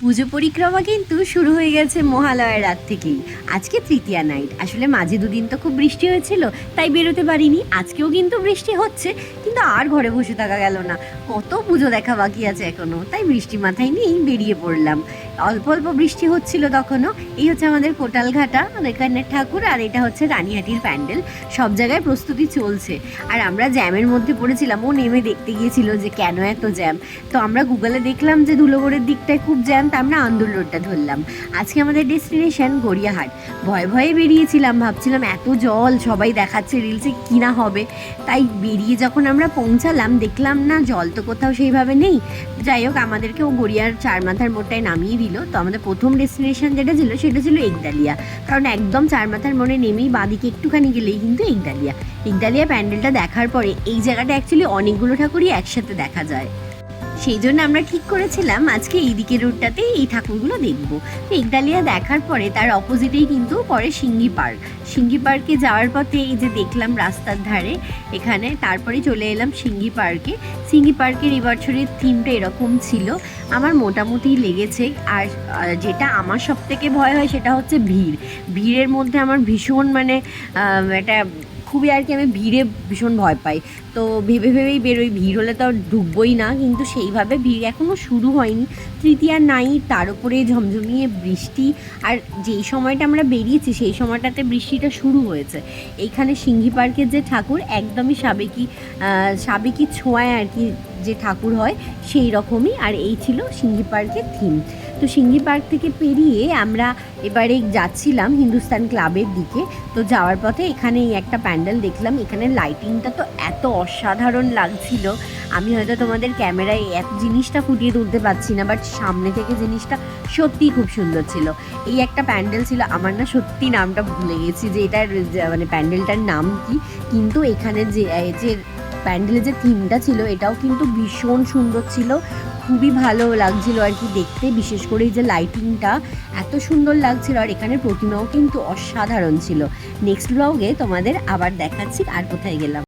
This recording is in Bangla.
পুজো পরিক্রমা কিন্তু শুরু হয়ে গেছে মহালয়ার রাত থেকেই। আজকে তৃতীয়া নাইট। আসলে মাঝে দুদিন তো খুব বৃষ্টি হয়েছিল, তাই বেরোতে পারিনি। আজকেও কিন্তু বৃষ্টি হচ্ছে, কিন্তু আর ঘরে বসে থাকা গেল না। কত পুজো দেখা বাকি আছে এখনো, তাই বৃষ্টি মাথায় নিয়েই বেরিয়ে পড়লাম। অল্প অল্প বৃষ্টি হচ্ছিল তখনও। এই হচ্ছে আমাদের কোটালঘাটা, এখানে ঠাকুর, আর এটা হচ্ছে রানীহাটির প্যান্ডেল। সব জায়গায় প্রস্তুতি চলছে, আর আমরা জ্যামের মধ্যে পড়েছিলাম। ও নেমে দেখতে গিয়েছিল যে কেন এত জ্যাম। তো আমরা গুগলে দেখলাম যে ধুলোগড়ের দিকটায় খুব জ্যাম, তা আমরা আন্দুল রোডটা ধরলাম। আজকে আমাদের ডেস্টিনেশন গড়িয়াহাট। ভয়ে ভয়ে বেরিয়েছিলাম, ভাবছিলাম এত জল, সবাই দেখাচ্ছে রিলসে কী না হবে। তাই বেরিয়ে যখন আমরা পৌঁছালাম দেখলাম না, জল তো কোথাও সেইভাবে নেই। যাই হোক, আমাদেরকে ও গড়িয়ার চার মাথার মোড়টায় নামিয়ে দিল। তো আমাদের প্রথম ডেস্টিনেশন যেটা ছিল সেটা ছিল একডালিয়া, কারণ একদম চার মাথার মোড়ে নেমেই বাঁদিকে একটুখানি গেলেই কিন্তু একডালিয়া। একডালিয়া প্যান্ডেলটা দেখার পরে এই জায়গাটা অ্যাকচুয়ালি অনেকগুলো ঠাকুরই একসাথে দেখা যায়, সেই জন্য আমরা ঠিক করেছিলাম আজকে এই দিকের রোডটাতে এই ঠাকুরগুলো দেখবো। তো একডালিয়া দেখার পরে তার অপোজিটেই কিন্তু পরে সিঙ্গি পার্ক। সিঙ্গি পার্কে যাওয়ার পথে এই যে দেখলাম রাস্তার ধারে এখানে, তারপরে চলে এলাম সিঙ্গি পার্কে। সিঙ্গি পার্কের এবছরের থিমটা এরকম ছিল, আমার মোটামুটি লেগেছে। আর যেটা আমার সব থেকে ভয় হয় সেটা হচ্ছে ভিড়। ভিড়ের মধ্যে আমার ভীষণ একটা খুবই আর কি, আমি ভিড়ে ভীষণ ভয় পাই। তো ভেবে ভেবেই বেরোই, ভিড় হলে তো ঢুকবোই না। কিন্তু সেইভাবে ভিড় এখনও শুরু হয়নি, তৃতীয়া নাই, তার উপরে ঝমঝমিয়ে বৃষ্টি। আর যেই সময়টা আমরা বেরিয়েছি সেই সময়টাতে বৃষ্টিটা শুরু হয়েছে। এইখানে সিঙ্গি পার্কের যে ঠাকুর একদমই সাবেকি ছোঁয়ায় আর কি যে ঠাকুর হয় সেই রকমই। আর এই ছিল সিঙ্গি পার্কের থিম। তো সিঙ্গি পার্ক থেকে পেরিয়ে আমরা এবারে যাচ্ছিলাম হিন্দুস্তান ক্লাবের দিকে। তো যাওয়ার পথে এখানে একটা প্যান্ডেল দেখলাম। এখানে লাইটিংটা তো এত অসাধারণ লাগছিল, আমি হয়তো তোমাদের ক্যামেরায় এত জিনিসটা ফুটিয়ে তুলতে পারছি না, বাট সামনে থেকে জিনিসটা সত্যিই খুব সুন্দর ছিল। এই একটা প্যান্ডেল ছিল, আমার না সত্যি নামটা ভুলে গেছি যে এটার প্যান্ডেলটার নাম কি। কিন্তু এখানে যে প্যান্ডেলের যে থিমটা ছিল এটাও কিন্তু ভীষণ সুন্দর ছিল, খুবই ভালো লাগছিল আর কি দেখতে। বিশেষ করে এই যে লাইটিংটা এত সুন্দর লাগছিল, আর এখানে প্রতিমাও কিন্তু অসাধারণ ছিল। নেক্সট ব্লগে তোমাদের আবার দেখাচ্ছি আর কোথায় গেলাম।